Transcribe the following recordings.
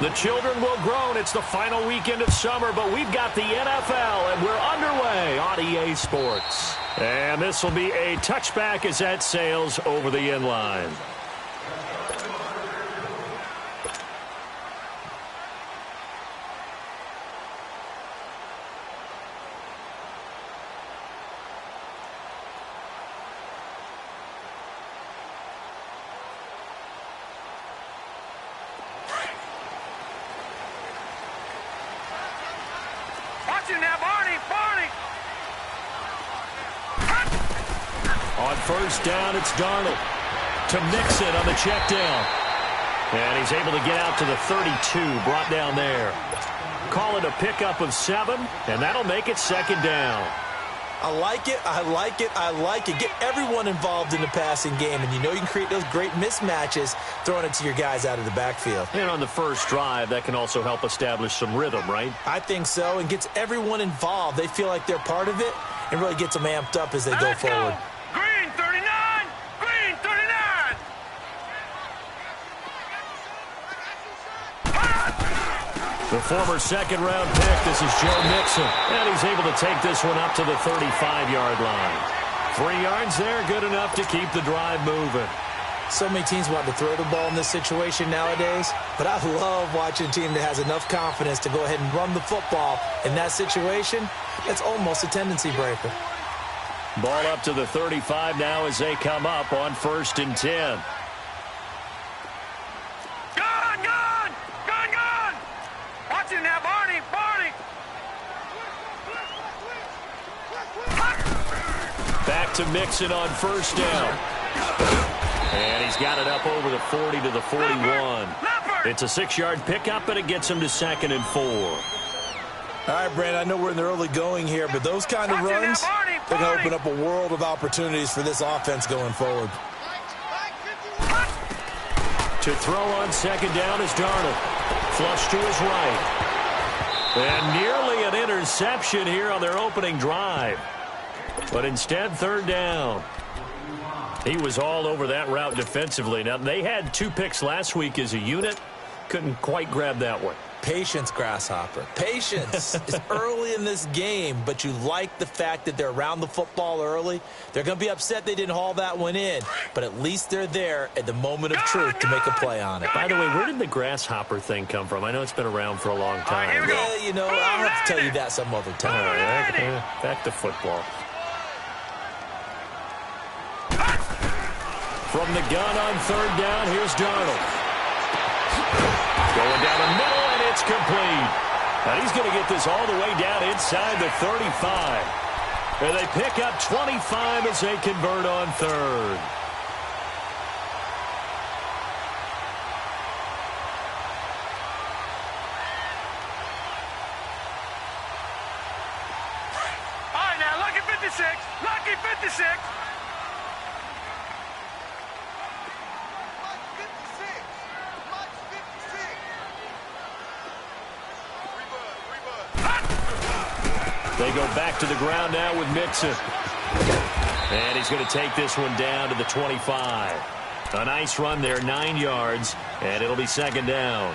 The children will groan. It's the final weekend of summer, but we've got the NFL, and we're underway on EA Sports. And this will be a touchback as that sails over the end line. On first down, it's Darnold to Mixon on the check down. And he's able to get out to the 32, brought down there. Call it a pickup of 7, and that'll make it second down. I like it, I like it, I like it. Get everyone involved in the passing game, and you know you can create those great mismatches throwing it to your guys out of the backfield. And on the first drive, that can also help establish some rhythm, right? I think so, and gets everyone involved. They feel like they're part of it, and really gets them amped up as they go forward. Green 39! Green 39! The former second-round pick, this is Joe Mixon. And he's able to take this one up to the 35-yard line. 3 yards there, good enough to keep the drive moving. So many teams want to throw the ball in this situation nowadays, but I love watching a team that has enough confidence to go ahead and run the football. In that situation, it's almost a tendency breaker. Ball up to the 35 now as they come up on 1st and 10. Gone! Watch it now, Barney! Back to Mixon on first down. And he's got it up over the 40 to the 41. It's a 6-yard pickup, and it gets him to 2nd and 4. All right, Brandon, I know we're in the early going here, but those kind of runs, they're going to open up a world of opportunities for this offense going forward. To throw on second down is Darnold. Flush to his right. And nearly an interception here on their opening drive. But instead, 3rd down. He was all over that route defensively. Now, they had 2 picks last week as a unit. Couldn't quite grab that one. Patience, Grasshopper. Patience. It's early in this game, but you like the fact that they're around the football early. They're going to be upset they didn't haul that one in, but at least they're there at the moment of truth to make a play on it. By the way, where did the Grasshopper thing come from? I know it's been around for a long time. Well, you know, I'll have to tell you that some other time. All right, back to football. From the gun on 3rd down, here's Darnold. Going down the middle, and it's complete. And he's going to get this all the way down inside the 35. And they pick up 25 as they convert on 3rd. All right, now, lucky 56. Lucky 56. They go back to the ground now with Mixon. And he's going to take this one down to the 25. A nice run there, 9 yards, and it'll be 2nd down.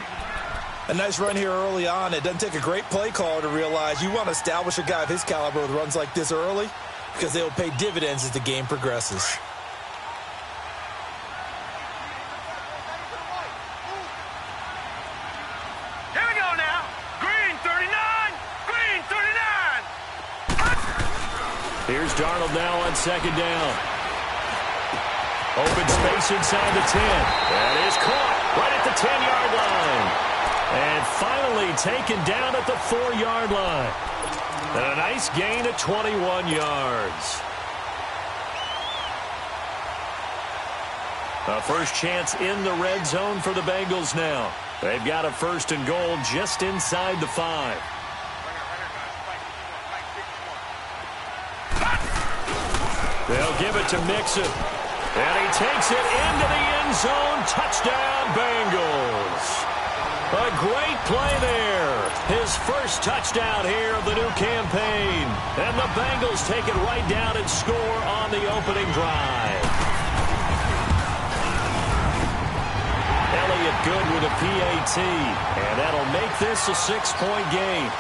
A nice run here early on. It doesn't take a great play caller to realize you want to establish a guy of his caliber with runs like this early because they will pay dividends as the game progresses. Here we go now. Green 39. Green 39. Here's Darnold now on 2nd down. Open space inside the 10. That is caught right at the 10-yard line. And finally taken down at the 4-yard line. And a nice gain of 21 yards. A first chance in the red zone for the Bengals now. They've got a 1st and goal just inside the 5. They'll give it to Mixon. And he takes it into the end zone. Touchdown, Bengals. A great play there. His first touchdown here of the new campaign. And the Bengals take it right down and score on the opening drive. Elliott good with a PAT, and that'll make this a 6-point game.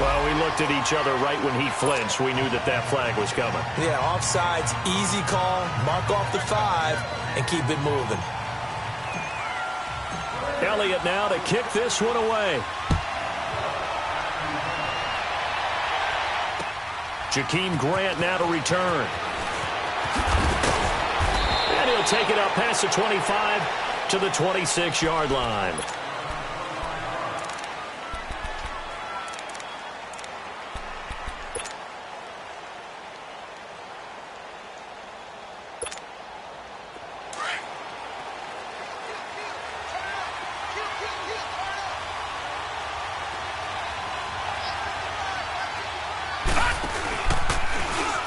Well, we looked at each other right when he flinched. We knew that that flag was coming. Yeah, offsides, easy call, mark off the 5, and keep it moving. Elliott now to kick this one away. Jakeem Grant now to return. And he'll take it up past the 25 to the 26-yard line.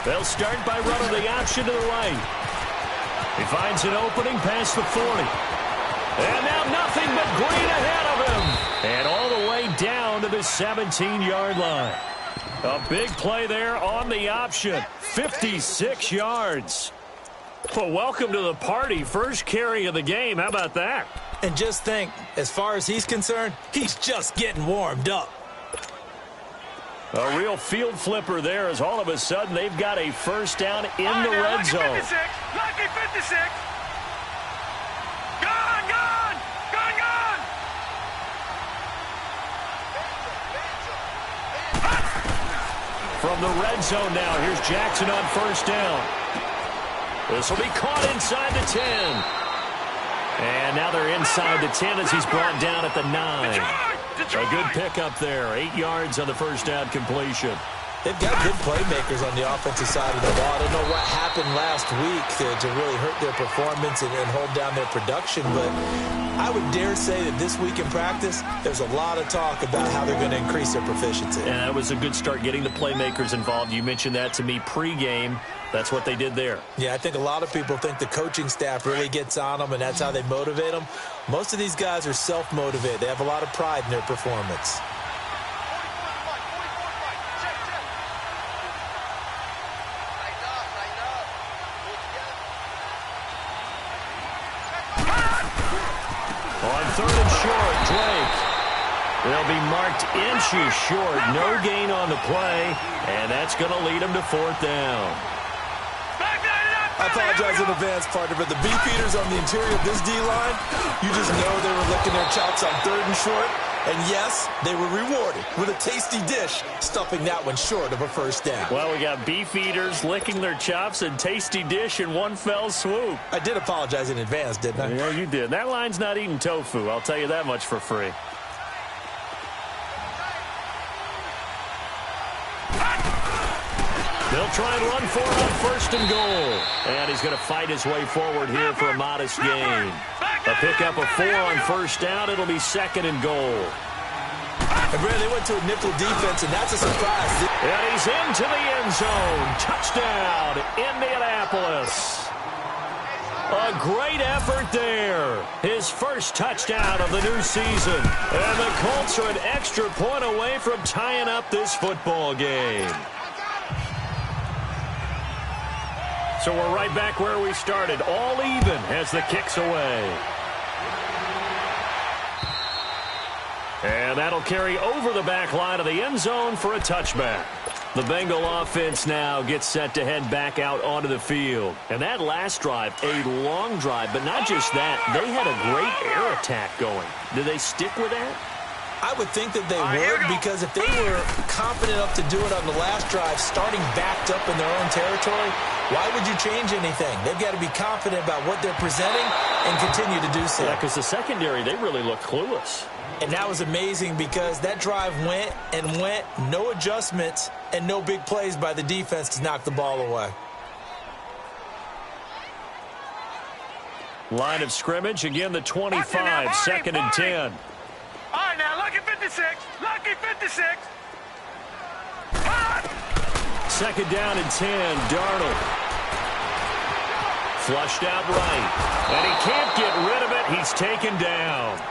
They'll start by running the option to the right. He finds an opening past the 40. And now nothing but green ahead of him. And all the way down to the 17-yard line. A big play there on the option. 56 yards. Well, welcome to the party. First carry of the game. How about that? And just think, as far as he's concerned, he's just getting warmed up. A real field flipper there as all of a sudden they've got a first down in the red zone. Lucky 56. Gone, gone, gone, gone. From the red zone now, here's Jackson on first down. This will be caught inside the 10. And now they're inside the 10 as he's brought down at the 9. A good pickup there. 8 yards on the first down completion. They've got good playmakers on the offensive side of the ball. I don't know what happened last week to really hurt their performance and hold down their production, but I would dare say that this week in practice, there's a lot of talk about how they're going to increase their proficiency. And that was a good start getting the playmakers involved. You mentioned that to me pregame. That's what they did there. Yeah, I think a lot of people think the coaching staff really gets on them, and that's how they motivate them. Most of these guys are self-motivated. They have a lot of pride in their performance. On third and short, Drake. They'll be marked inches short. No gain on the play, and that's going to lead them to fourth down. I apologize in advance, partner, but the beefeaters on the interior of this D-line, you just know they were licking their chops on third and short. And yes, they were rewarded with a tasty dish, stuffing that one short of a first down. Well, we got beefeaters licking their chops and tasty dish in one fell swoop. I did apologize in advance, didn't I? Yeah, you did. That line's not eating tofu. I'll tell you that much for free. They'll try and run for it on first and goal. And he's going to fight his way forward here for a modest gain. A pickup of 4 on first down. It'll be second and goal. And Brad, they went to a nickel defense, and that's a surprise. And he's into the end zone. Touchdown, Indianapolis. A great effort there. His first touchdown of the new season. And the Colts are an extra point away from tying up this football game. So we're right back where we started, all even as the kick's away. And that'll carry over the back line of the end zone for a touchback. The Bengal offense now gets set to head back out onto the field. And that last drive, a long drive, but not just that, they had a great air attack going. Did they stick with that? I would think that they would, because if they were confident enough to do it on the last drive, starting backed up in their own territory, why would you change anything? They've got to be confident about what they're presenting and continue to do so. Yeah, because the secondary, they really look clueless. And that was amazing because that drive went and went, no adjustments, and no big plays by the defense to knock the ball away. Line of scrimmage, again the 25, second and 10. All right, now, lucky 56. Lucky 56. Second down and 10, Darnold. Flushed out right. And he can't get rid of it. He's taken down.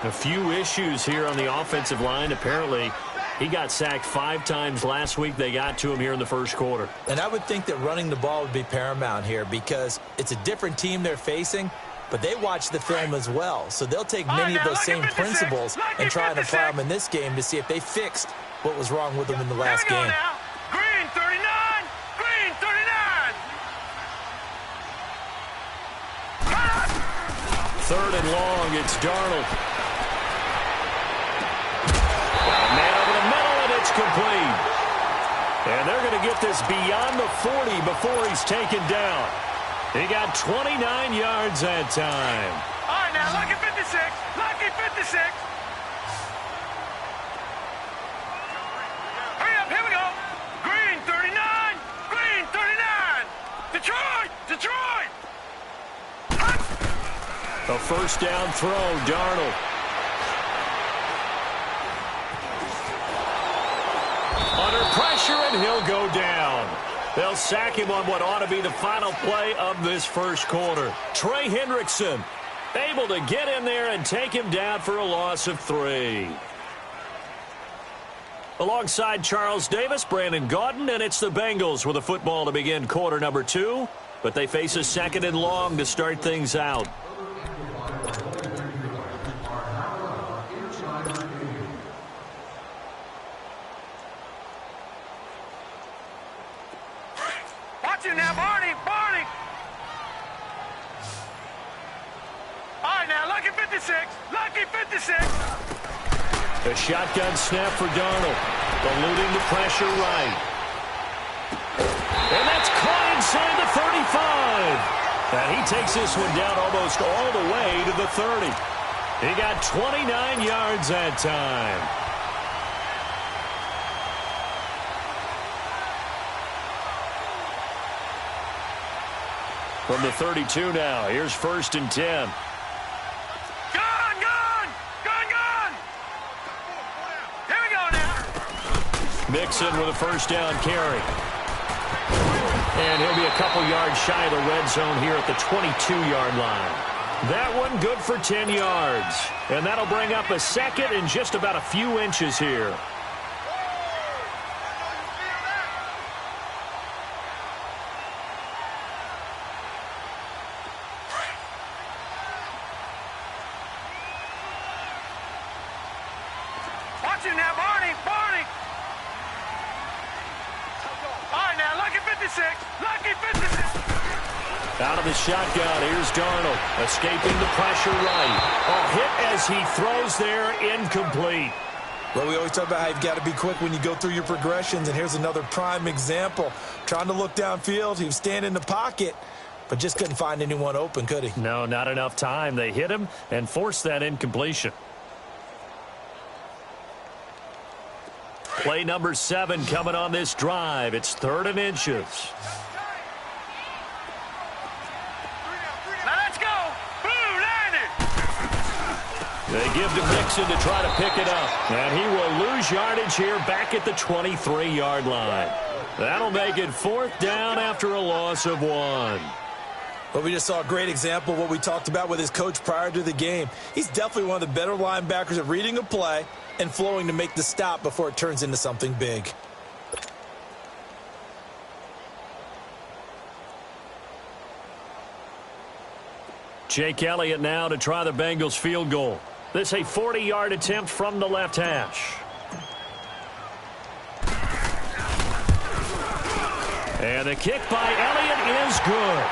A few issues here on the offensive line. Apparently, he got sacked 5 times last week. They got to him here in the first quarter. And I would think that running the ball would be paramount here because it's a different team they're facing. but they watch the film as well. So they'll take many of those same principles and try and apply them in this game to see if they fixed what was wrong with them in the last game. Green 39, green 39. Third and long, it's Darnold. Man over the middle, and it's complete. And they're going to get this beyond the 40 before he's taken down. He got 29 yards that time. All right, now, lucky 56. Lucky 56. Hurry up, here we go. Green 39, green 39. Detroit, Detroit. A first down throw, Darnold. Under pressure, and he'll go down. They'll sack him on what ought to be the final play of this first quarter. Trey Hendrickson able to get in there and take him down for a loss of 3. Alongside Charles Davis, Brandon Gaudin, and it's the Bengals with a football to begin quarter number 2. But they face a second and long to start things out. Now, Barney, Barney. All right, now, lucky 56, lucky 56. A shotgun snap for Darnold, eluding the pressure right. And that's caught inside the 35. And he takes this one down almost all the way to the 30. He got 29 yards that time. From the 32 now, here's 1st and 10. Gone, gone, gone, gone. Here we go now. Mixon with a first down carry. And he'll be a couple yards shy of the red zone here at the 22-yard line. That one good for 10 yards. And that'll bring up a second and just about a few inches here. Now, Barney, Barney. All right, now, lucky 56, lucky 56. Out of the shotgun, here's Darnold, escaping the pressure right. A hit as he throws there, incomplete. Well, we always talk about how you've got to be quick when you go through your progressions, and here's another prime example. Trying to look downfield, he was standing in the pocket, but just couldn't find anyone open, could he? No, not enough time. They hit him and forced that incompletion. Play number 7 coming on this drive. It's 3rd and inches. Now let's go. Blue 90. They give to Mixon to try to pick it up. And he will lose yardage here back at the 23-yard line. That'll make it 4th down after a loss of 1. Well, we just saw a great example of what we talked about with his coach prior to the game. He's definitely one of the better linebackers at reading a play and flowing to make the stop before it turns into something big. Jake Elliott now to try the Bengals field goal. This a 40-yard attempt from the left hash. And the kick by Elliott is good.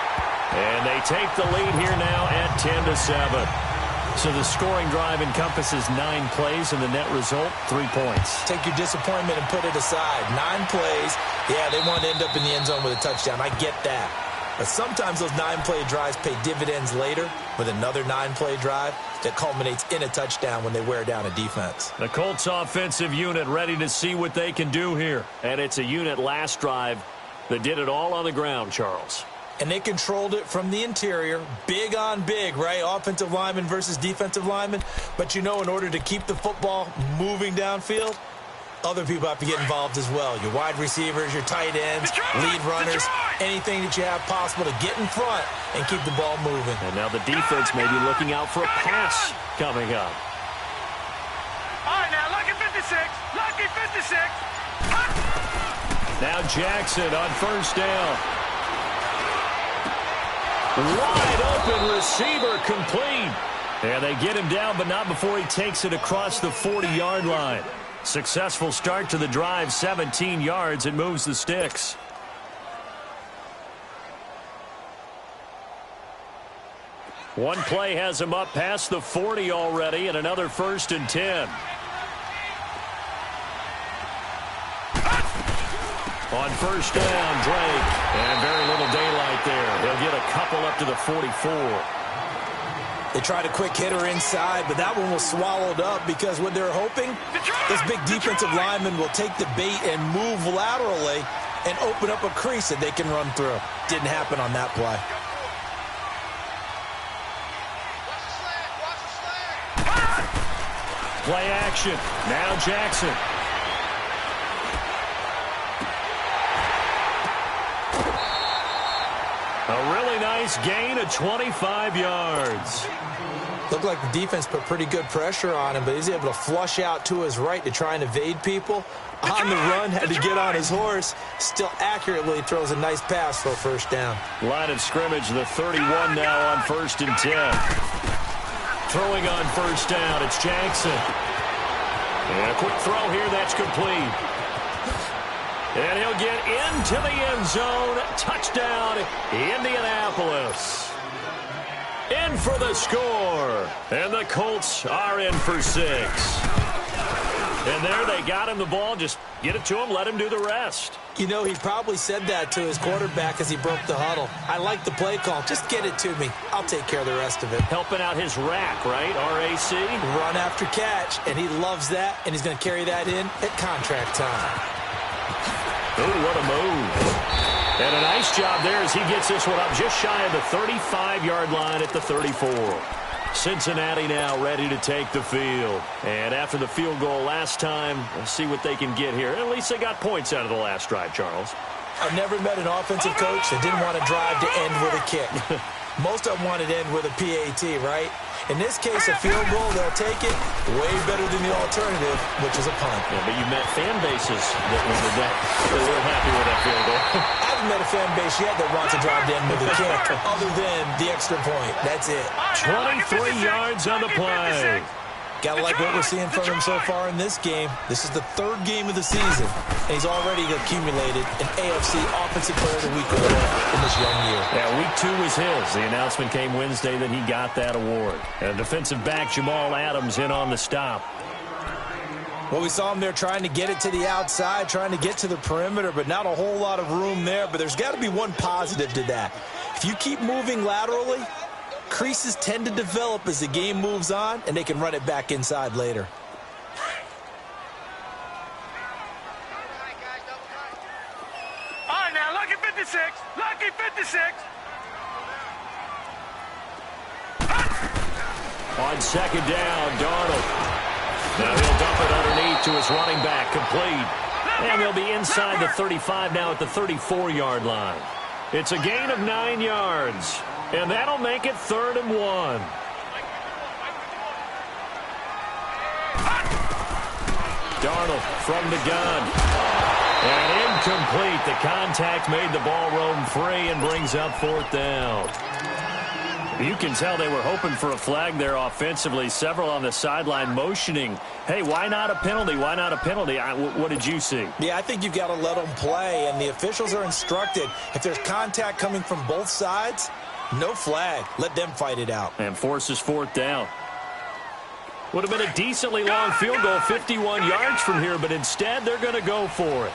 And they take the lead here now at 10-7. So the scoring drive encompasses 9 plays, and the net result, 3 points. Take your disappointment and put it aside. 9 plays. Yeah, they want to end up in the end zone with a touchdown. I get that. But sometimes those 9-play drives pay dividends later with another 9-play drive that culminates in a touchdown when they wear down a defense. The Colts offensive unit ready to see what they can do here. And it's a unit last drive that did it all on the ground, Charles. And they controlled it from the interior, big on big, right? Offensive lineman versus defensive lineman. But, you know, in order to keep the football moving downfield, other people have to get involved as well. Your wide receivers, your tight ends, lead runners, anything that you have possible to get in front and keep the ball moving. And now the defense may be looking out for a pass coming up. All right, now, lucky 56, lucky 56. Now Jackson on 1st down. Wide open receiver complete. And they get him down, but not before he takes it across the 40-yard line. Successful start to the drive, 17 yards, and moves the sticks. One play has him up past the 40 already, and another 1st and 10. On 1st down, Drake. And very little daylight there. He'll get a couple up to the 44. They tried a quick hitter inside, but that one was swallowed up because what they're hoping, this big defensive lineman will take the bait and move laterally and open up a crease that they can run through. Didn't happen on that play. Play action. Now Jackson. A really nice gain of 25 yards. Looked like the defense put pretty good pressure on him, but he's able to flush out to his right to try and evade people. On the run, had to get on his horse. Still accurately throws a nice pass for a 1st down. Line of scrimmage, the 31 now on 1st and 10. Throwing on 1st down, it's Jackson. And a quick throw here, that's complete. And he'll get into the end zone. Touchdown, Indianapolis. In for the score. And the Colts are in for 6. And there they got him the ball. Just get it to him, let him do the rest. You know, he probably said that to his quarterback as he broke the huddle. I like the play call. Just get it to me. I'll take care of the rest of it. Helping out his rack, right? R-A-C? Run after catch. And he loves that, and he's going to carry that in at contract time. Ooh, what a move. And a nice job there as he gets this one up just shy of the 35-yard line at the 34. Cincinnati now ready to take the field. And after the field goal last time, we'll see what they can get here. At least they got points out of the last drive, Charles. I've never met an offensive coach that didn't want to drive to end with a kick. Most of them wanted to end with a PAT, right? In this case, a field goal, they'll take it way better than the alternative, which is a punt. Yeah, but you met fan bases that were happy with that field goal. I haven't met a fan base yet that wants to drive to end with a kick, other than the extra point. That's it. 23 yards on the play. Gotta like what we're seeing from him so far in this game. This is the 3rd game of the season, and he's already accumulated an AFC Offensive Player of the Week award in this young year. Yeah, week 2 was his. The announcement came Wednesday that he got that award. And defensive back Jamal Adams in on the stop. Well, we saw him there trying to get it to the outside, trying to get to the perimeter, but not a whole lot of room there. But there's got to be one positive to that. If you keep moving laterally, creases tend to develop as the game moves on, and they can run it back inside later. All right, now, lucky 56. Lucky 56. On 2nd down, Darnold. Now he'll dump it underneath to his running back, complete. And they'll be inside the 35 now at the 34-yard line. It's a gain of 9 yards. And that'll make it 3rd and 1. Darnold from the gun. And incomplete. The contact made the ball roam free and brings up 4th down. You can tell they were hoping for a flag there offensively. Several on the sideline motioning, hey, why not a penalty? Why not a penalty? What did you see? Yeah, I think you've got to let them play, and the officials are instructed. If there's contact coming from both sides, no flag. Let them fight it out. And forces 4th down. Would have been a decently long field goal, 51 yards from here, but instead they're going to go for it.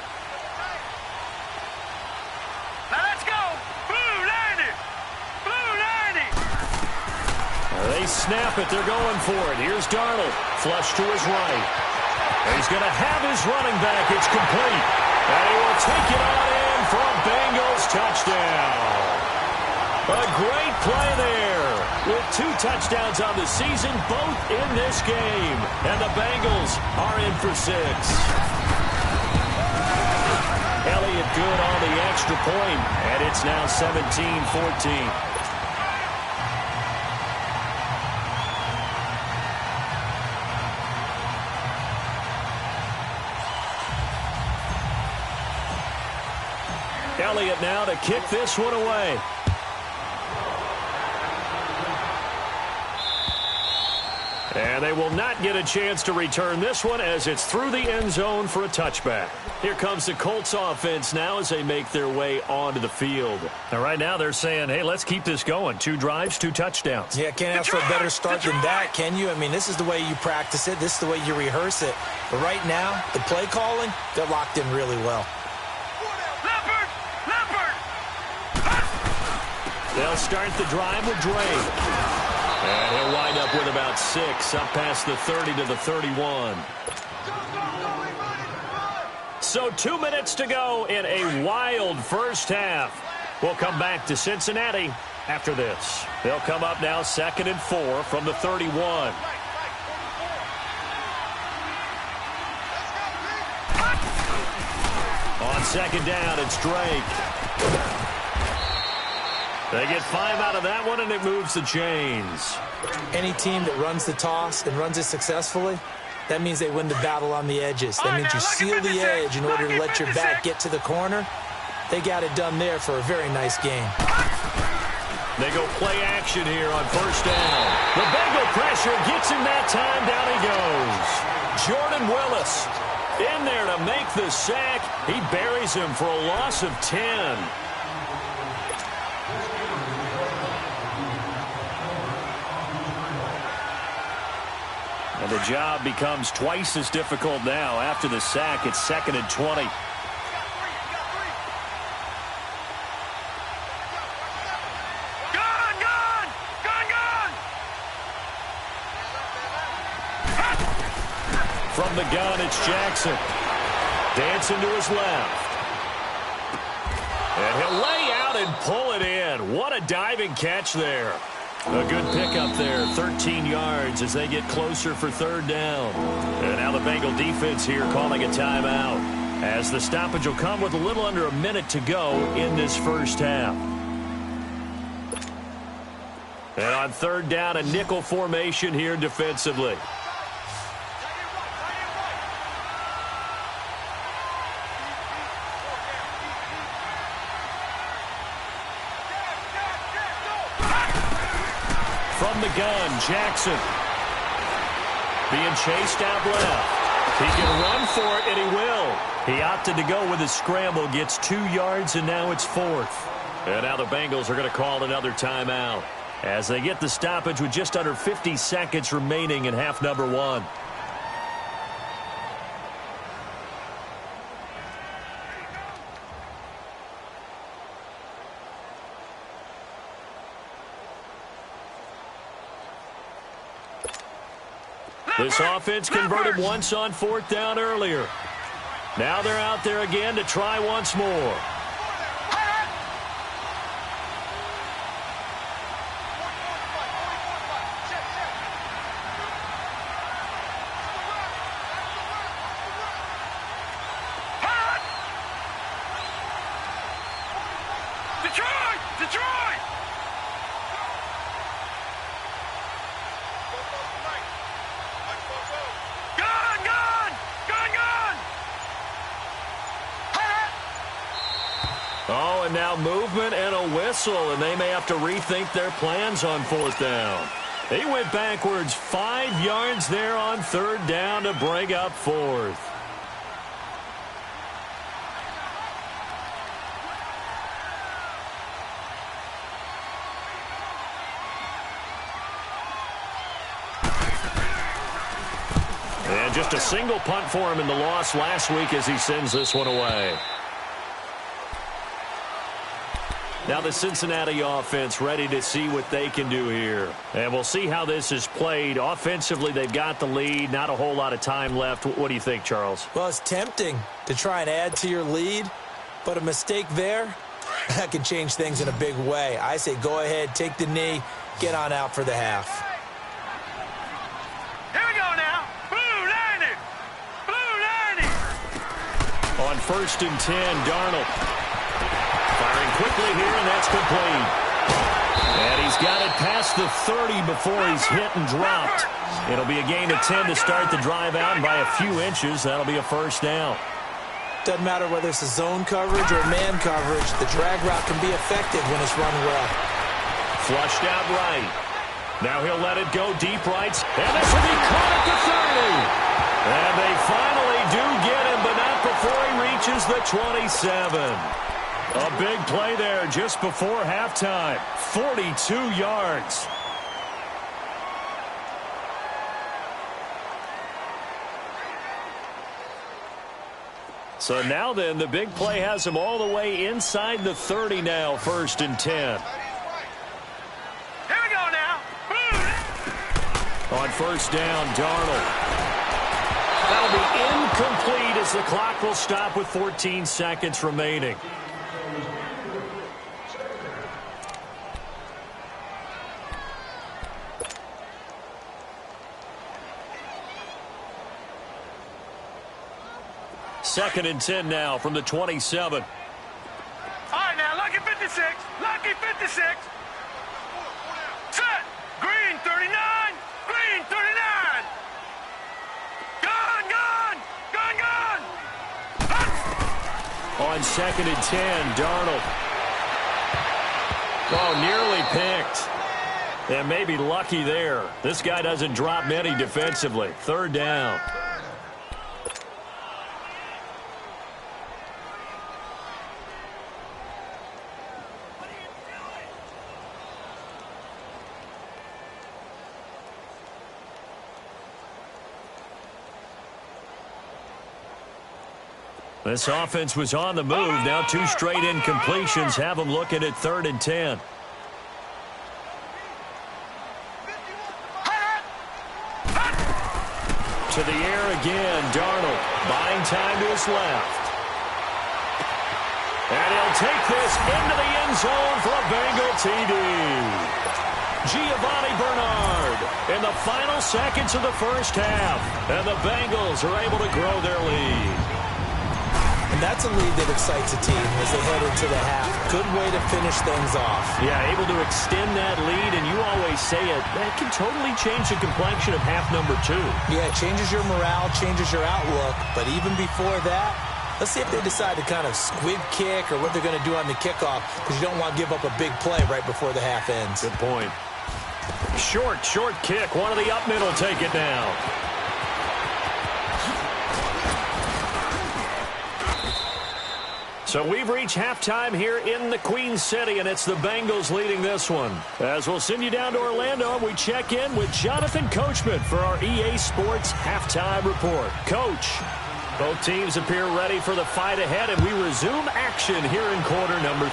Now let's go. Blue 90. Blue 90. They snap it. They're going for it. Here's Darnold. Flush to his right. And he's going to have his running back. It's complete. And he will take it on in for a Bengals touchdown. A great play there with 2 touchdowns on the season, both in this game. And the Bengals are in for 6. Elliott good on the extra point, and it's now 17-14. Elliott now to kick this one away. And they will not get a chance to return this one as it's through the end zone for a touchback. Here comes the Colts offense now as they make their way onto the field. And right now they're saying, hey, let's keep this going. 2 drives, 2 touchdowns. Yeah, can't ask for a better start than that, can you? I mean, this is the way you practice it. This is the way you rehearse it. But right now, the play calling, they're locked in really well. They'll start the drive with Drake. And he'll wind up with about 6, up past the 30 to the 31. So 2 minutes to go in a wild first half. We'll come back to Cincinnati after this. They'll come up now 2nd and 4 from the 31. On 2nd down, it's Drake. They get 5 out of that one, and it moves the chains. Any team that runs the toss and runs it successfully, that means they win the battle on the edges. That means you seal the edge in order to let your back get to the corner. They got it done there for a very nice game. They go play action here on 1st down. The Bengal pressure gets him that time. Down he goes. Jordan Willis in there to make the sack. He buries him for a loss of 10. And the job becomes twice as difficult now. After the sack, it's 2nd and 20. From the gun, it's Jackson. Dancing to his left. And he'll lay out and pull it in. What a diving catch there. A good pickup there, 13 yards as they get closer for 3rd down. And now the Bengal defense here calling a timeout, as the stoppage will come with a little under a minute to go in this first half. And on 3rd down, a nickel formation here defensively. From the gun, Jackson. Being chased out left. He can run for it, and he will. He opted to go with his scramble, gets 2 yards, and now it's 4th. And now the Bengals are going to call another timeout as they get the stoppage with just under 50 seconds remaining in half number 1. This offense converted once on 4th down earlier. Now they're out there again to try once more. Oh, and now movement and a whistle, and they may have to rethink their plans on 4th down. He went backwards 5 yards there on 3rd down to bring up 4th. And just a single punt for him in the loss last week as he sends this one away. Now the Cincinnati offense ready to see what they can do here. And we'll see how this is played. Offensively, they've got the lead. Not a whole lot of time left. What do you think, Charles? Well, it's tempting to try and add to your lead, but a mistake there, that can change things in a big way. I say go ahead, take the knee, get on out for the half. Here we go now. Blue 90. Blue 90. On 1st and 10, Darnold. Firing quickly here, and that's complete. And he's got it past the 30 before he's hit and dropped. It'll be a gain of 10 to start the drive out, and by a few inches, that'll be a 1st down. Doesn't matter whether it's a zone coverage or man coverage, the drag route can be effective when it's run well. Flushed out right. Now he'll let it go deep right. And this will be caught at the 30. And they finally do get him, but not before he reaches the 27. A big play there just before halftime. 42 yards. So now then, the big play has him all the way inside the 30 now, 1st and 10. Here we go now. On 1st down, Darnold. That'll be incomplete as the clock will stop with 14 seconds remaining. Second and 10 now from the 27. All right, now, lucky 56. Lucky 56. Set. Green 39. Green 39. Gone, gone. Gone, gone. On 2nd and 10, Darnold. Oh, nearly picked. And maybe lucky there. This guy doesn't drop many defensively. 3rd down. This offense was on the move. Now 2 straight incompletions have them looking at 3rd and 10. To the air again, Darnold buying time to his left. And he'll take this into the end zone for a Bengal TD. Giovanni Bernard in the final seconds of the first half. And the Bengals are able to grow their lead. And that's a lead that excites a team as they head into the half. Good way to finish things off. Yeah, able to extend that lead, and you always say it, that can totally change the complexion of half number 2. Yeah, it changes your morale, changes your outlook. But even before that, let's see if they decide to kind of squib kick or what they're going to do on the kickoff, because you don't want to give up a big play right before the half ends. Good point. Short kick. One of the up middle take it down. So we've reached halftime here in the Queen City, and it's the Bengals leading this one. As we'll send you down to Orlando, and we check in with Jonathan Coachman for our EA Sports Halftime Report. Coach, both teams appear ready for the fight ahead, and we resume action here in quarter number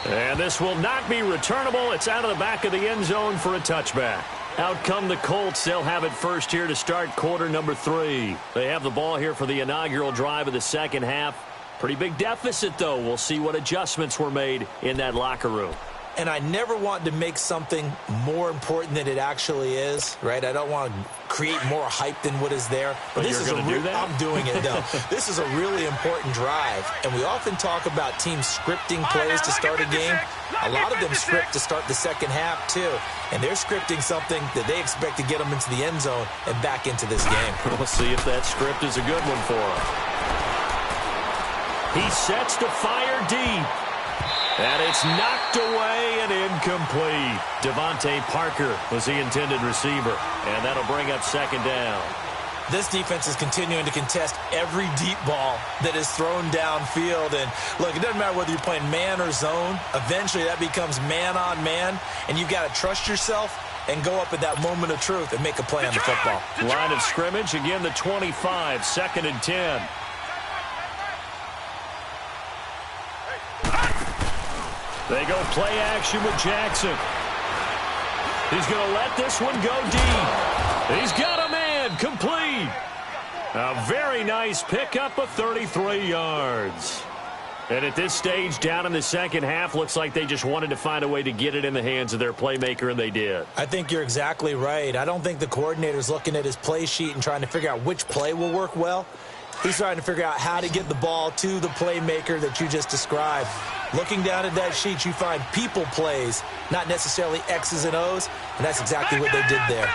3. And this will not be returnable. It's out of the back of the end zone for a touchback. Out come the Colts. They'll have it first here to start quarter number 3. They have the ball here for the inaugural drive of the second half. Pretty big deficit, though. We'll see what adjustments were made in that locker room. And I never want to make something more important than it actually is, right? I don't want to create more hype than what is there. But this is going to do that? I'm doing it, though. This is a really important drive. And we often talk about teams scripting plays to start a game. A lot of them script to start the second half, too. And they're scripting something that they expect to get them into the end zone and back into this game. We'll see if that script is a good one for them. He sets to fire deep. And it's knocked away and incomplete. Devontae Parker was the intended receiver. And that'll bring up second down. This defense is continuing to contest every deep ball that is thrown downfield. And, look, it doesn't matter whether you're playing man or zone. Eventually that becomes man on man. And you've got to trust yourself and go up at that moment of truth and make a play on the football. Line of scrimmage, again the 25, 2nd and 10. They go play action with Jackson. He's going to let this one go deep. He's got a man, complete. A very nice pickup of 33 yards. And at this stage, down in the second half, looks like they just wanted to find a way to get it in the hands of their playmaker, and they did. I think you're exactly right. I don't think the coordinator's looking at his play sheet and trying to figure out which play will work well. He's trying to figure out how to get the ball to the playmaker that you just described. Looking down at that sheet, you find people plays, not necessarily X's and O's, and that's exactly what they did there.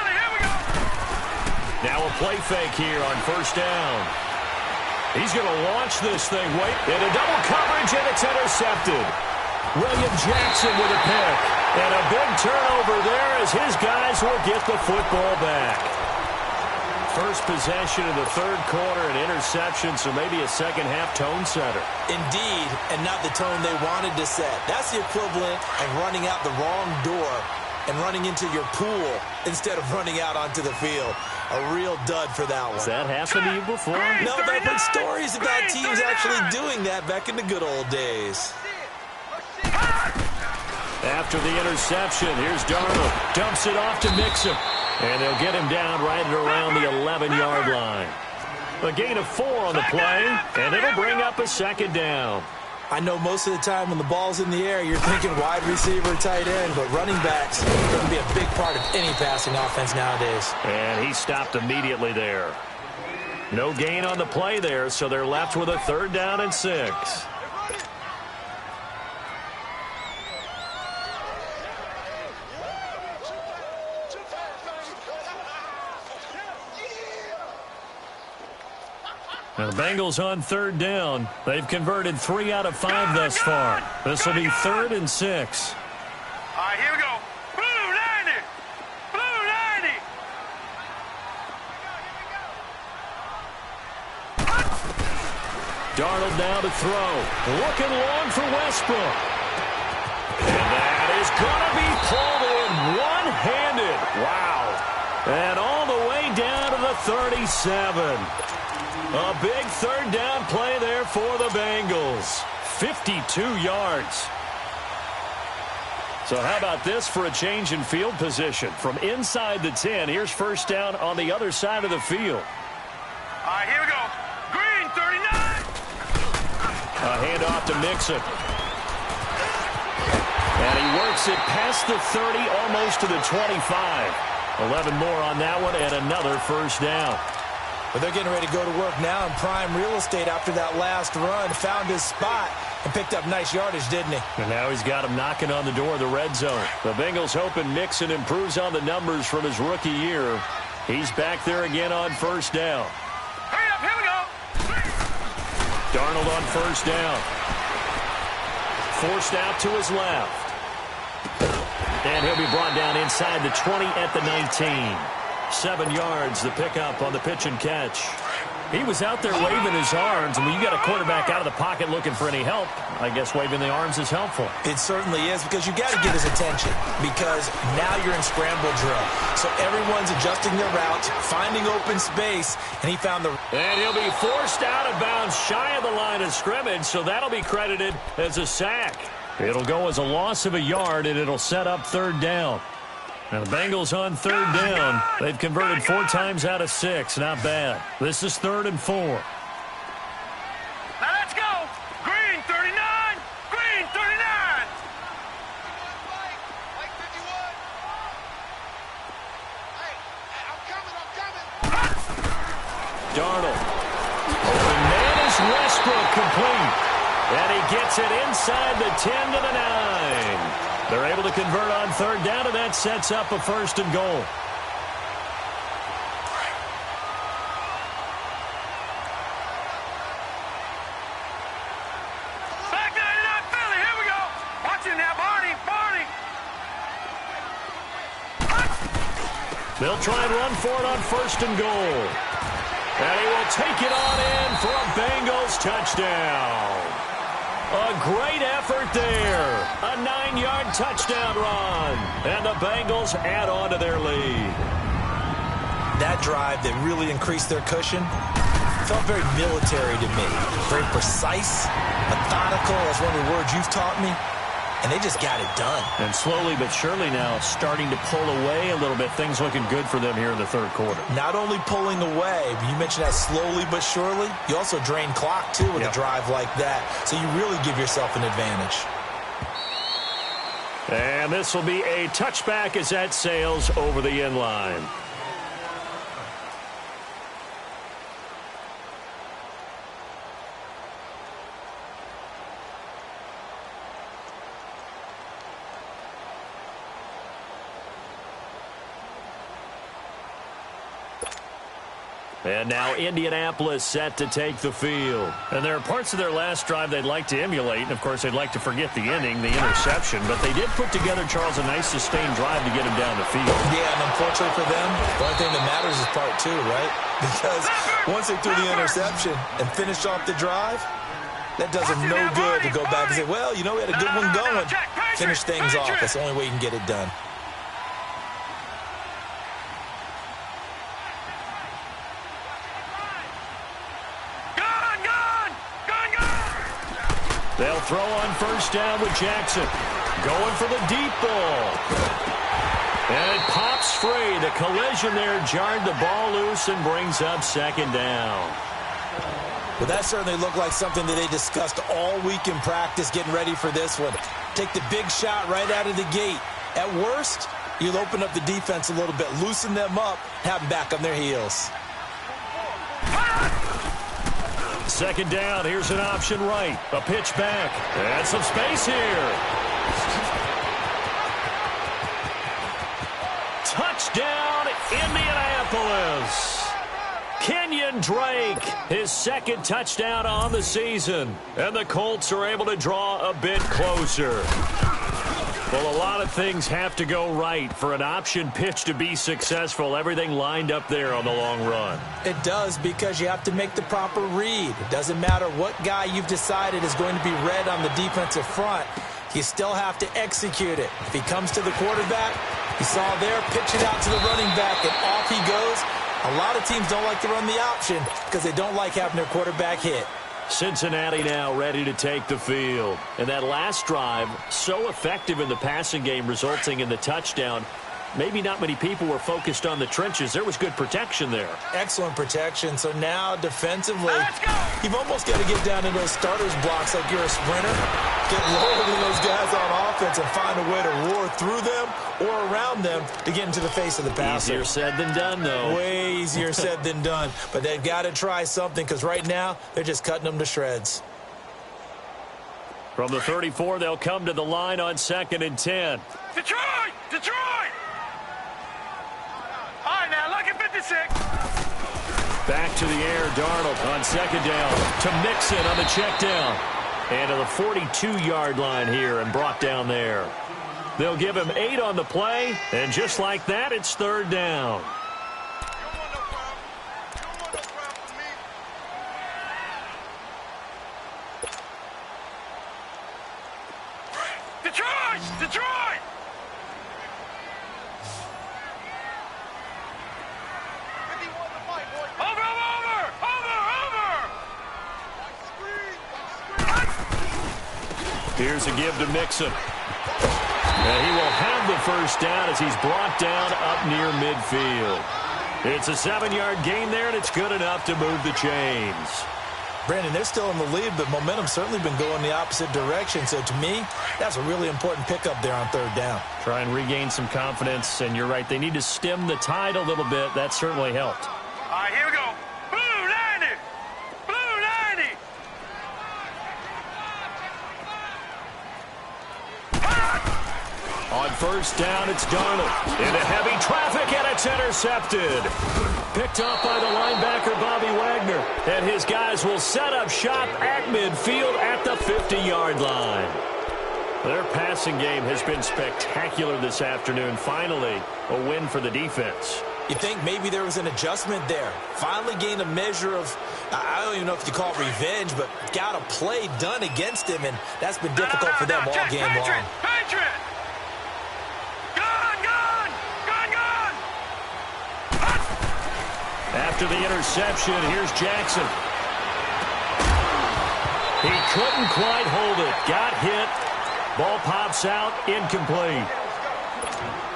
Now a play fake here on first down. He's going to launch this thing. Wait, into double coverage, and it's intercepted. William Jackson with a pick. And a big turnover there as his guys will get the football back. First possession of the third quarter, an interception, so maybe a second-half tone setter. Indeed, and not the tone they wanted to set. That's the equivalent of running out the wrong door and running into your pool instead of running out onto the field. A real dud for that one. Has that happened to you before? No, but I've heard stories about teams actually doing that back in the good old days. After the interception, here's Darnold. Dumps it off to Mixon. And they'll get him down right at around the 11-yard line. A gain of 4 on the play, and it'll bring up a second down. I know most of the time when the ball's in the air, you're thinking wide receiver, tight end, but running backs are going to be a big part of any passing offense nowadays. And he stopped immediately there. No gain on the play there, so they're left with a 3rd down and 6. Now the Bengals on 3rd down. They've converted 3 out of 5 thus far. This will be 3rd and 6. All right, here we go. Blue 90. Blue 90. Darnold now to throw. Looking long for Westbrook. And that is going to be pulled in one-handed. Wow. And all the way down to the 37. A big 3rd down play there for the Bengals. 52 yards. So how about this for a change in field position? From inside the 10, here's 1st down on the other side of the field. All right, here we go. Green 39. A handoff to Mixon. And he works it past the 30, almost to the 25. 11 more on that one, and another 1st down. But they're getting ready to go to work now in prime real estate after that last run. Found his spot and picked up nice yardage, didn't he? And now he's got him knocking on the door of the red zone. The Bengals hoping Mixon improves on the numbers from his rookie year. He's back there again on 1st down. Hurry up, here we go. Darnold on 1st down. Forced out to his left. And he'll be brought down inside the 20 at the 19. 7 yards, the pickup on the pitch and catch. He was out there waving his arms, and when you got a quarterback out of the pocket looking for any help, I guess waving the arms is helpful. It certainly is, because you got to get his attention, because now you're in scramble drill. So everyone's adjusting their routes, finding open space, and he found the... And he'll be forced out of bounds shy of the line of scrimmage, so that'll be credited as a sack. It'll go as a loss of a yard, and it'll set up 3rd down. Now the Bengals on 3rd down. They've converted 4 times out of 6. Not bad. This is 3rd and 4. Now let's go. Green 39. Green 39. Darnold. Open man is Westbrook, complete. And he gets it inside the 10 to the 9. They're able to convert on 3rd down, and that sets up a 1st and goal. Back 99 Philly, here we go. Watch it now, Barney. They'll try and run for it on 1st and goal. And he will take it on in for a Bengals touchdown. A great effort there. A 9-yard touchdown run. And the Bengals add on to their lead. That drive that really increased their cushion felt very military to me. Very precise, methodical. That's one of the words you've taught me. And they just got it done. And slowly but surely now starting to pull away a little bit. Things looking good for them here in the 3rd quarter. Not only pulling away, but you mentioned that slowly but surely. You also drain clock, too, with a drive like that. So you really give yourself an advantage. And this will be a touchback as that sails over the end line. And now Indianapolis set to take the field. And there are parts of their last drive they'd like to emulate. And, of course, they'd like to forget the inning, the interception. But they did put together, Charles, a nice sustained drive to get him down the field. Yeah, and unfortunately for them, the only thing that matters is part two, right? Because once they threw the interception and finished off the drive, that does them no good to go back and say, well, you know, we had a good one going. Finish things off. That's the only way you can get it done. They'll throw on first down with Jackson. Going for the deep ball. And it pops free. The collision there jarred the ball loose and brings up second down. Well, that certainly looked like something that they discussed all week in practice getting ready for this one. Take the big shot right out of the gate. At worst, you'll open up the defense a little bit, loosen them up, have them back on their heels. Second down, here's an option right. A pitch back. And some space here. Touchdown, Indianapolis. Kenyon Drake, his second touchdown on the season. And the Colts are able to draw a bit closer. Well, a lot of things have to go right for an option pitch to be successful. Everything lined up there on the long run. It does, because you have to make the proper read. It doesn't matter what guy you've decided is going to be read on the defensive front. You still have to execute it. If he comes to the quarterback, you saw there, pitch it out to the running back, and off he goes. A lot of teams don't like to run the option because they don't like having their quarterback hit. Cincinnati now ready to take the field. And that last drive, so effective in the passing game, resulting in the touchdown. Maybe not many people were focused on the trenches. There was good protection there. Excellent protection. So now defensively, you've almost got to get down to those starters blocks like you're a sprinter. Get lower than those guys on offense and find a way to roar through them or around them to get into the face of the passer. Easier said than done, though. Way easier said than done. But they've got to try something, because right now they're just cutting them to shreds. From the 34, they'll come to the line on 2nd and 10. Detroit! Detroit! All right, now, look at 56. Back to the air, Darnold on 2nd down to Mixon on the check down. And to the 42-yard line here and brought down there. They'll give him 8 on the play, and just like that, it's 3rd down. Detroit! Detroit! Here's a give to Mixon. And he will have the first down as he's brought down up near midfield. It's a 7-yard gain there, and it's good enough to move the chains. Brandon, they're still in the lead, but momentum's certainly been going the opposite direction. So to me, that's a really important pickup there on 3rd down. Try and regain some confidence, and you're right. They need to stem the tide a little bit. That certainly helped. All right, here we go. Blue 90! Blue 90! On first down, it's Darnold. Into heavy traffic, and it's intercepted. Picked off by the linebacker, Bobby Wagner. And his guys will set up shop at midfield at the 50-yard line. Their passing game has been spectacular this afternoon. Finally, a win for the defense. You think maybe there was an adjustment there. Finally gained a measure of, I don't even know if you call it revenge, but got a play done against him, and that's been difficult for them all game long. Patriot! After the interception, here's Jackson. He couldn't quite hold it. Got hit. Ball pops out. Incomplete.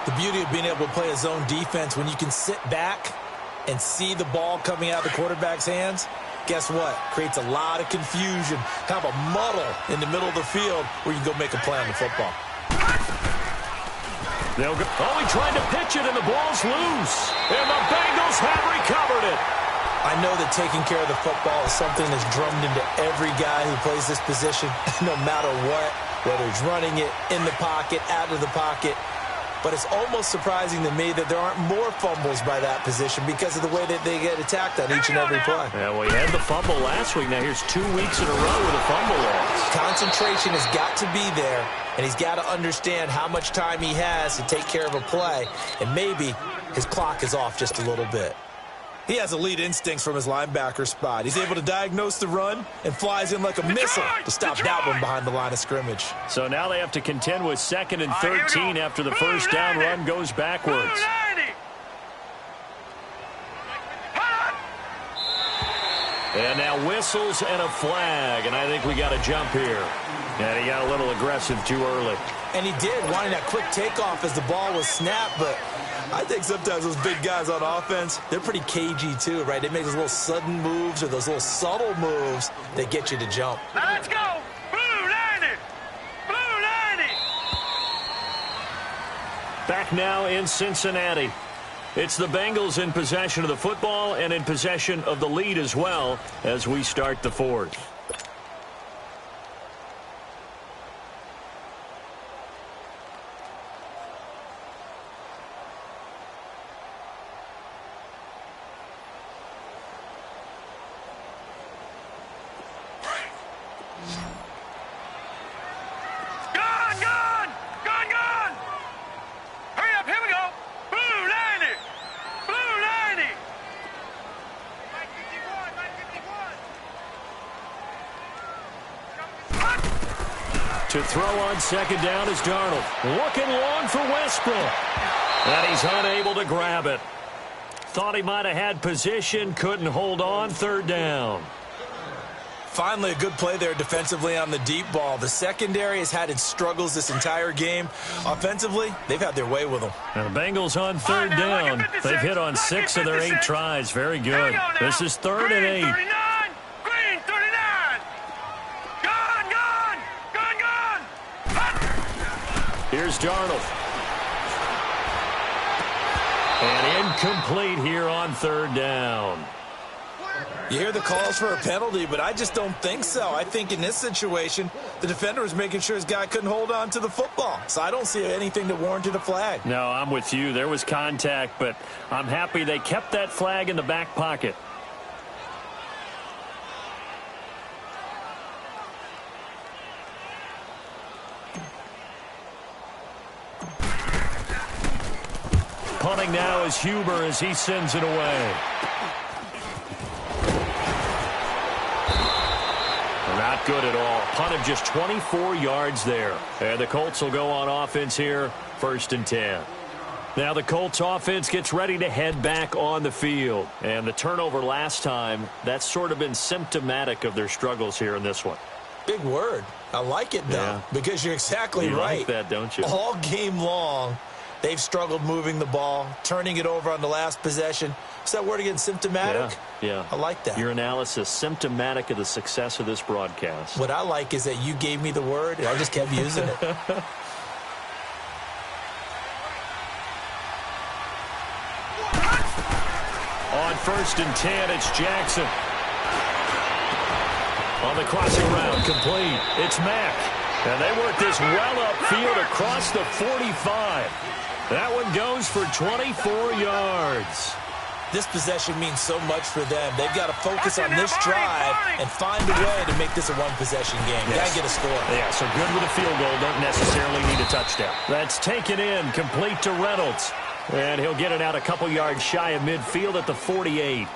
The beauty of being able to play a zone defense, when you can sit back and see the ball coming out of the quarterback's hands, guess what? Creates a lot of confusion, kind of a muddle in the middle of the field where you can go make a play on the football. They'll go. Oh, he tried to pitch it, and the ball's loose. And the Bengals have recovered it. I know that taking care of the football is something that's drummed into every guy who plays this position, no matter what, whether he's running it, in the pocket, out of the pocket. but it's almost surprising to me that there aren't more fumbles by that position because of the way that they get attacked on each and every play. Yeah, we had the fumble last week. Now here's 2 weeks in a row with a fumble loss. Concentration has got to be there, and he's got to understand how much time he has to take care of a play, and maybe his clock is off just a little bit. He has elite instincts from his linebacker spot. He's able to diagnose the run and flies in like a missile to stop that one behind the line of scrimmage. So now they have to contend with 2nd and 13 after the first down run goes backwards. And now whistles and a flag, and I think we got a jump here. And he got a little aggressive too early. And he did, wanting that quick takeoff as the ball was snapped, but I think sometimes those big guys on offense, they're pretty cagey too, right? They make those little sudden moves or those little subtle moves that get you to jump. Now let's go. Blue 90. Blue 90. Back now in Cincinnati. It's the Bengals in possession of the football and in possession of the lead as well as we start the fourth. To throw on 2nd down is Darnold. Looking long for Westbrook. And he's unable to grab it. Thought he might have had position, couldn't hold on, 3rd down. Finally, a good play there defensively on the deep ball. The secondary has had its struggles this entire game. Offensively, they've had their way with them. And the Bengals on 3rd down. They've hit on 6 of their 8 tries. Very good. This is 3rd and 8. Green 39. Gone. Here's Darnold. And incomplete here on 3rd down. You hear the calls for a penalty, but I just don't think so. I think in this situation, the defender was making sure his guy couldn't hold on to the football. So I don't see anything that warranted a flag. No, I'm with you. There was contact, but I'm happy they kept that flag in the back pocket. Punting now is Huber as he sends it away. Not good at all. Punt of just 24 yards there. And the Colts will go on offense here, 1st and 10. Now the Colts offense gets ready to head back on the field. And the turnover last time, that's sort of been symptomatic of their struggles here in this one. Big word. I like it, though, because you're exactly right. You like that, don't you? All game long, they've struggled moving the ball, turning it over on the last possession. Is that word again, symptomatic? Yeah. I like that. Your analysis, symptomatic of the success of this broadcast. What I like is that you gave me the word, and I just kept using it. On 1st and 10, it's Jackson. On the crossing route, complete. It's Mack. And they work this well upfield across the 45. That one goes for 24 yards. This possession means so much for them. They've got to focus on this drive and find a way to make this a one-possession game. Got to get a score. Yeah, so good with a field goal. Don't necessarily need a touchdown. That's taken in, complete to Reynolds. And he'll get it out a couple yards shy of midfield at the 48.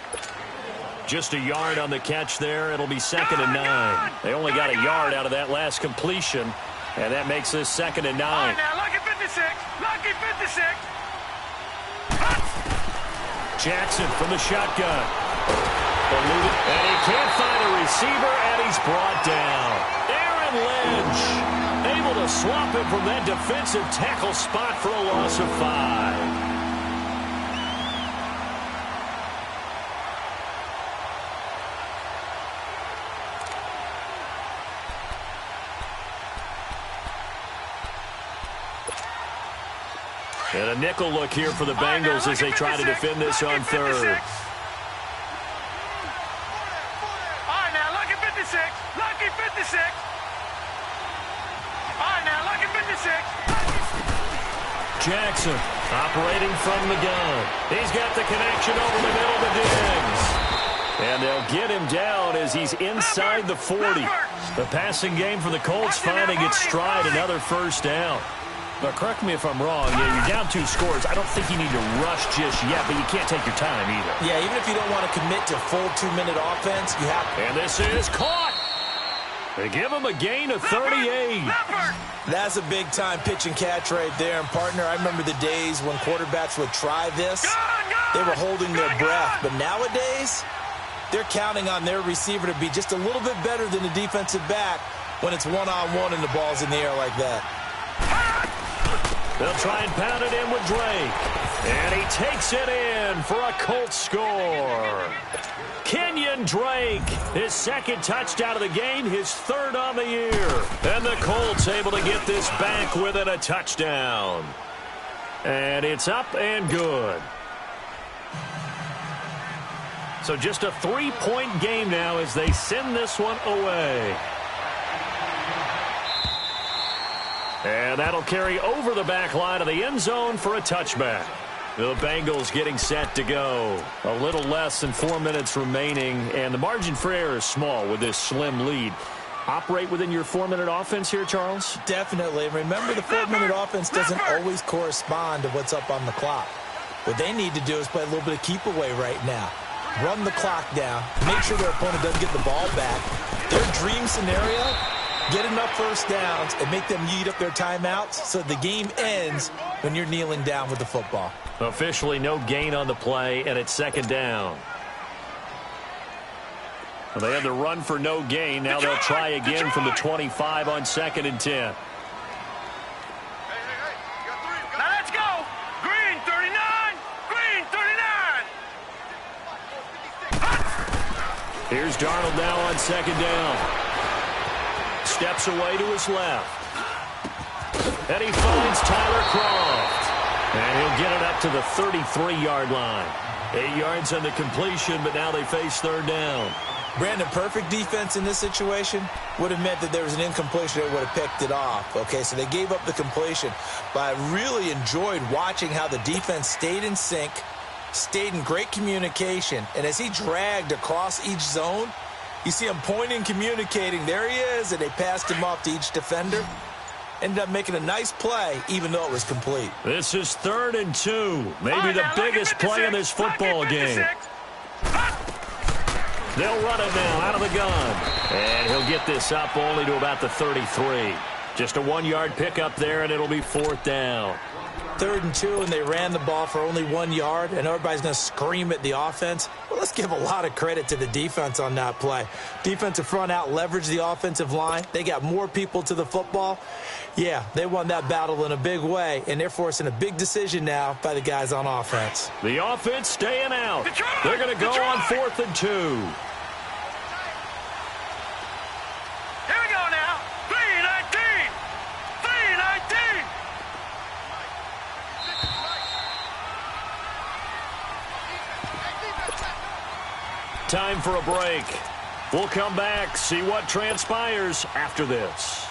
Just a yard on the catch there. It'll be 2nd and 9. They only got a yard out of that last completion, and that makes this 2nd and 9. All right, now, lucky 56. Lucky 56. Jackson from the shotgun. And he can't find a receiver, and he's brought down. Aaron Lynch able to swap him from that defensive tackle spot for a loss of 5. And a nickel look here for the Bengals as they try to defend this on 3rd. All right, now, lucky 56. Lucky 56. All right, now, lucky 56. Jackson operating from the gun. He's got the connection over the middle to Diggs. And they'll get him down as he's inside the 40. The passing game for the Colts finding its stride, another first down. But correct me if I'm wrong, you're down 2 scores. I don't think you need to rush just yet, but you can't take your time either. Yeah, even if you don't want to commit to full 2-minute offense, you have to. And this is caught. They give him a gain of 38. That's a big-time pitch and catch right there. And, partner, I remember the days when quarterbacks would try this. They were holding their breath. But nowadays, they're counting on their receiver to be just a little bit better than the defensive back when it's one-on-one and the ball's in the air like that. They'll try and pound it in with Drake. And he takes it in for a Colts score. Kenyon Drake, his second touchdown of the game, his third on the year. And the Colts able to get this back within a touchdown. And it's up and good. So just a 3-point game now as they send this one away. And that'll carry over the back line of the end zone for a touchback. The Bengals getting set to go. A little less than 4 minutes remaining, and the margin for error is small with this slim lead. Operate within your 4-minute offense here, Charles? Definitely. Remember, the 4-minute offense doesn't always correspond to what's up on the clock. What they need to do is play a little bit of keep away right now. Run the clock down. Make sure their opponent doesn't get the ball back. Their dream scenario, get enough first downs and make them eat up their timeouts so the game ends when you're kneeling down with the football. Officially no gain on the play, and it's second down. Well, they had the run for no gain. Now they'll try again from the 25 on 2nd and 10. Now let's go. Green 39. Green 39. Here's Darnold now on 2nd down. Steps away to his left. And he finds Tyler Croft. And he'll get it up to the 33-yard line. 8 yards on the completion, but now they face third down. Brandon, perfect defense in this situation would have meant that there was an incompletion that would have picked it off. Okay, so they gave up the completion. But I really enjoyed watching how the defense stayed in sync, stayed in great communication. And as he dragged across each zone, you see him pointing, communicating. There he is, and they passed him off to each defender. Ended up making a nice play, even though it was complete. This is 3rd and 2. Maybe the biggest play in this football game. They'll run it now out of the gun. And he'll get this up only to about the 33. Just a 1-yard pickup there, and it'll be 4th down. 3rd and 2, and they ran the ball for only 1 yard, and everybody's going to scream at the offense. Well, let's give a lot of credit to the defense on that play. Defensive front out leveraged the offensive line. They got more people to the football. Yeah, they won that battle in a big way, and they're forcing a big decision now by the guys on offense. The offense staying out. They're going to go on 4th and 2. Here we go now. 3-19. 3-19. Time for a break. We'll come back, see what transpires after this.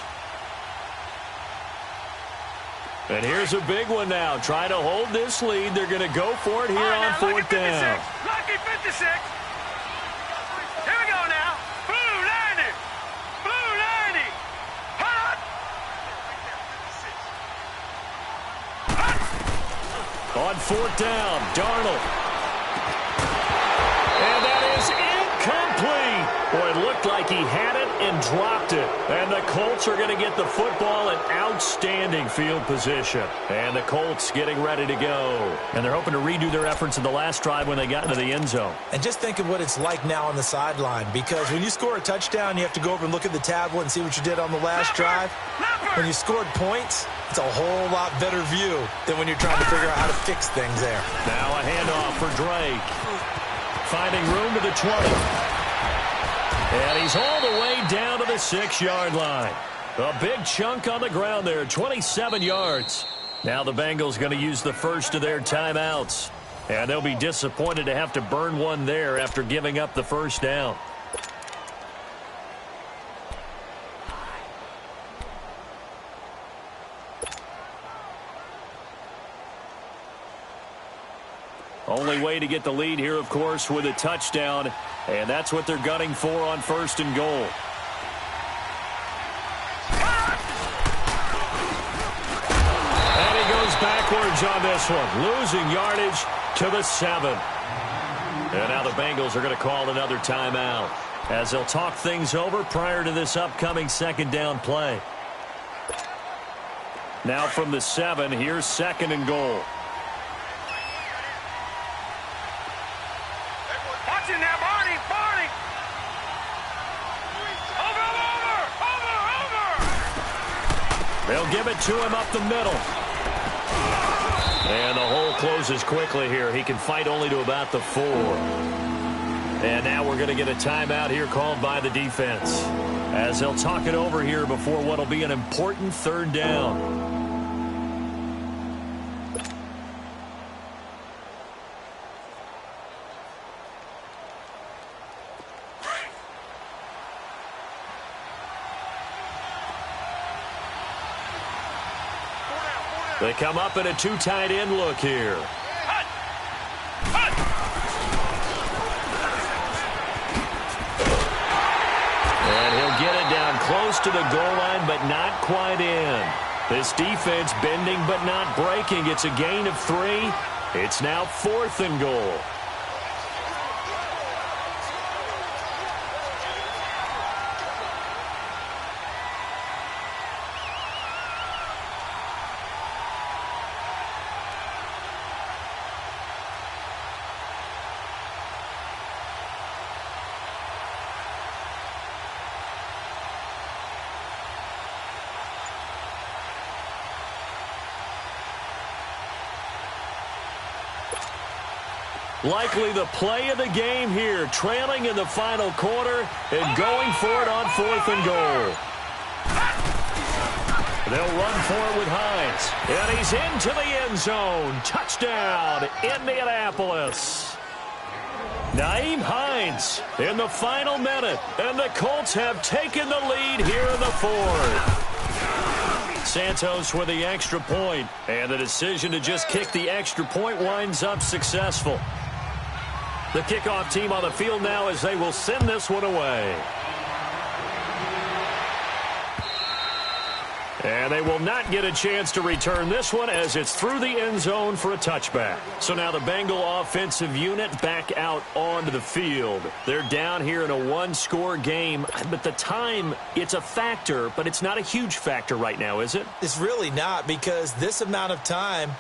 And here's a big one now. Trying to hold this lead. They're going to go for it here on 4th down. Lucky 56. Here we go now. Blue 90. Blue 90. Hot. On 4th down, Darnold. And that is incomplete. Boy, it looked like he had it and dropped it. And the Colts are going to get the football in outstanding field position. And the Colts getting ready to go. And they're hoping to redo their efforts in the last drive when they got into the end zone. And just think of what it's like now on the sideline, because when you score a touchdown, you have to go over and look at the tablet and see what you did on the last drive. When you scored points, it's a whole lot better view than when you're trying to figure out how to fix things there. Now a handoff for Drake. Finding room to the 20. And he's all the way down to the 6-yard line. A big chunk on the ground there, 27 yards. Now the Bengals going to use the first of their timeouts. And they'll be disappointed to have to burn one there after giving up the first down. Only way to get the lead here, of course, with a touchdown, and that's what they're gunning for on 1st and goal. And he goes backwards on this one, losing yardage to the 7. And now the Bengals are going to call another timeout as they'll talk things over prior to this upcoming 2nd down play. Now from the 7, here's 2nd and goal. Watch it now, Barney, Barney. Over. They'll give it to him up the middle. And the hole closes quickly here. He can fight only to about the 4. And now we're going to get a timeout here called by the defense as they'll talk it over here before what will be an important 3rd down. They come up in a 2 tight end look here. And he'll get it down close to the goal line, but not quite in. This defense bending but not breaking. It's a gain of 3. It's now 4th and goal. Likely the play of the game here, trailing in the final quarter and going for it on 4th and goal. They'll run for it with Hines. And he's into the end zone. Touchdown, Indianapolis. Nyheim Hines in the final minute. And the Colts have taken the lead here in the 4th. Santos with the extra point. And the decision to just kick the extra point winds up successful. The kickoff team on the field now as they will send this one away. And they will not get a chance to return this one as it's through the end zone for a touchback. So now the Bengal offensive unit back out onto the field. They're down here in a 1-score game, but the time, it's a factor, but it's not a huge factor right now, is it? It's really not, because this amount of time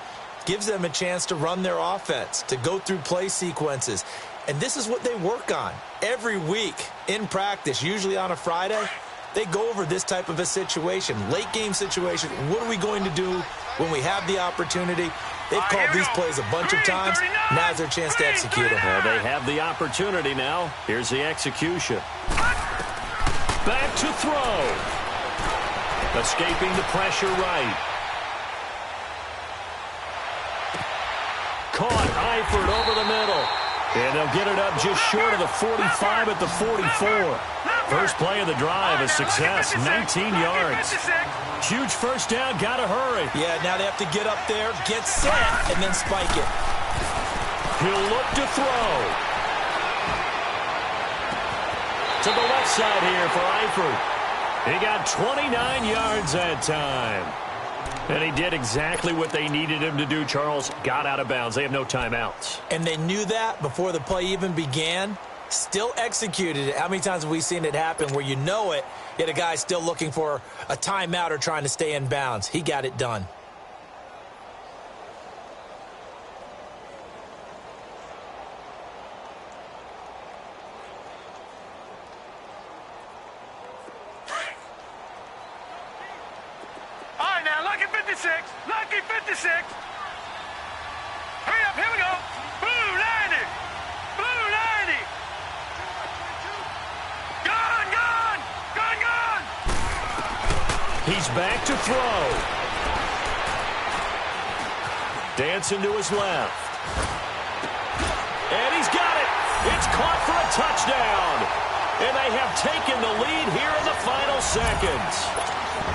gives them a chance to run their offense, to go through play sequences. And this is what they work on every week in practice, usually on a Friday. They go over this type of a situation, late game situation. What are we going to do when we have the opportunity? They've called these plays a bunch of times. Now's their chance to execute them. Well, they have the opportunity now. Here's the execution. Back to throw. Escaping the pressure right. Caught Eifert over the middle. And they'll get it up just short of the 45 at the 44. First play of the drive, a success, 19 yards. Huge first down, got to hurry. Yeah, now they have to get up there, get set, and then spike it. He'll look to throw. To the left side here for Eifert. He got 29 yards that time. And he did exactly what they needed him to do, Charles. Got out of bounds. They have no timeouts. And they knew that before the play even began. Still executed it. How many times have we seen it happen where you know it, yet a guy's still looking for a timeout or trying to stay in bounds? He got it done. All right, now, lucky 56. Lucky 56. Hurry up, here we go. Blue 90. Blue 90. Gone, gone. Gone, gone. He's back to throw. Dancing to his left. And he's got it. It's caught for a touchdown. And they have taken the lead here in the final seconds.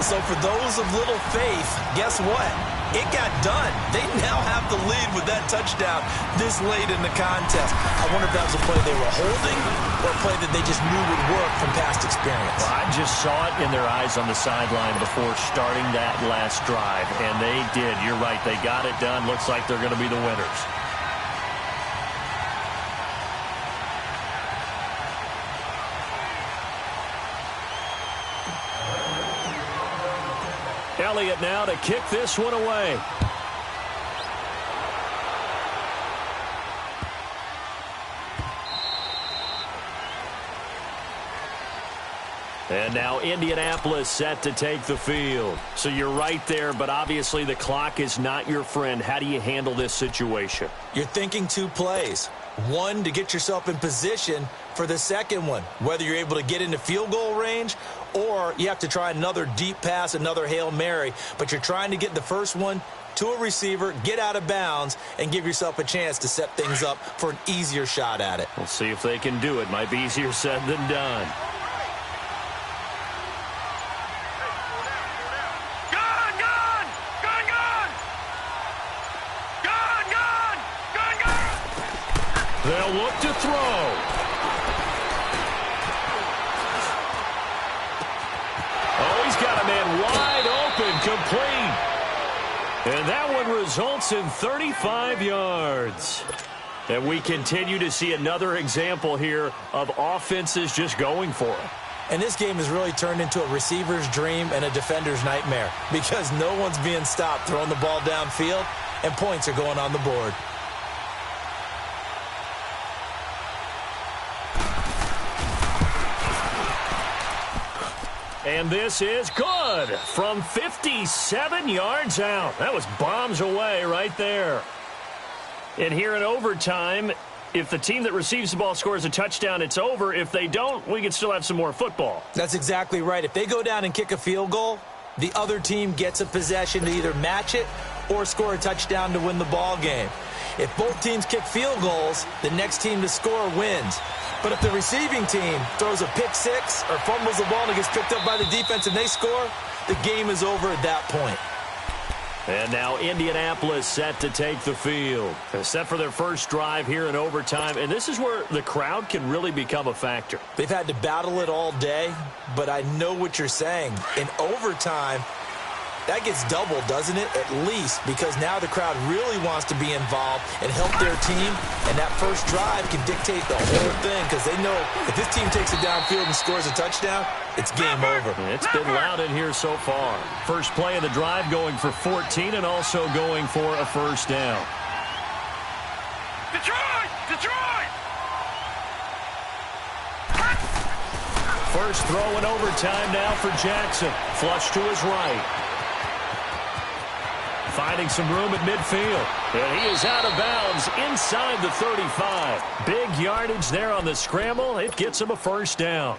So for those of little faith, guess what? It got done. They now have the lead with that touchdown this late in the contest. I wonder if that was a play they were holding or a play that they just knew would work from past experience. Well, I just saw it in their eyes on the sideline before starting that last drive, and they did. You're right. They got it done. Looks like they're going to be the winners. Elliott now to kick this one away. And now Indianapolis set to take the field. So you're right there, but obviously the clock is not your friend. How do you handle this situation? You're thinking two plays. One, to get yourself in position for the second one, whether you're able to get into field goal range or you have to try another deep pass, another Hail Mary. But you're trying to get the first one to a receiver, get out of bounds, and give yourself a chance to set things up for an easier shot at it. We'll see if they can do it. Might be easier said than done. They'll look to throw. Oh, he's got a man wide open, complete. And that one results in 35 yards. And we continue to see another example here of offenses just going for it. And this game has really turned into a receiver's dream and a defender's nightmare because no one's being stopped throwing the ball downfield, and points are going on the board. And this is good from 57 yards out. That was bombs away right there. And here in overtime, if the team that receives the ball scores a touchdown, it's over. If they don't, we can still have some more football. That's exactly right. If they go down and kick a field goal, the other team gets a possession to either match it or score a touchdown to win the ball game. If both teams kick field goals, the next team to score wins. But if the receiving team throws a pick six or fumbles the ball and it gets picked up by the defense and they score, the game is over at that point. And now Indianapolis set to take the field. They're set for their first drive here in overtime, and this is where the crowd can really become a factor. They've had to battle it all day, but I know what you're saying. In overtime, that gets doubled, doesn't it? At least, because now the crowd really wants to be involved and help their team, and that first drive can dictate the whole thing because they know if this team takes it downfield and scores a touchdown, it's game over. It's been loud in here so far. First play of the drive going for 14 and also going for a first down. Detroit! Detroit! First throw in overtime now for Jackson. Flush to his right. Finding some room at midfield. And he is out of bounds inside the 35. Big yardage there on the scramble. It gets him a first down.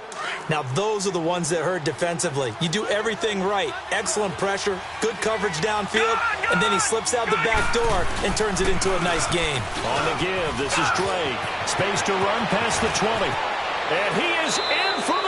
Now, those are the ones that hurt defensively. You do everything right. Excellent pressure, good coverage downfield, and then he slips out the back door and turns it into a nice gain. On the give, this is Drake. Space to run past the 20. And he is in for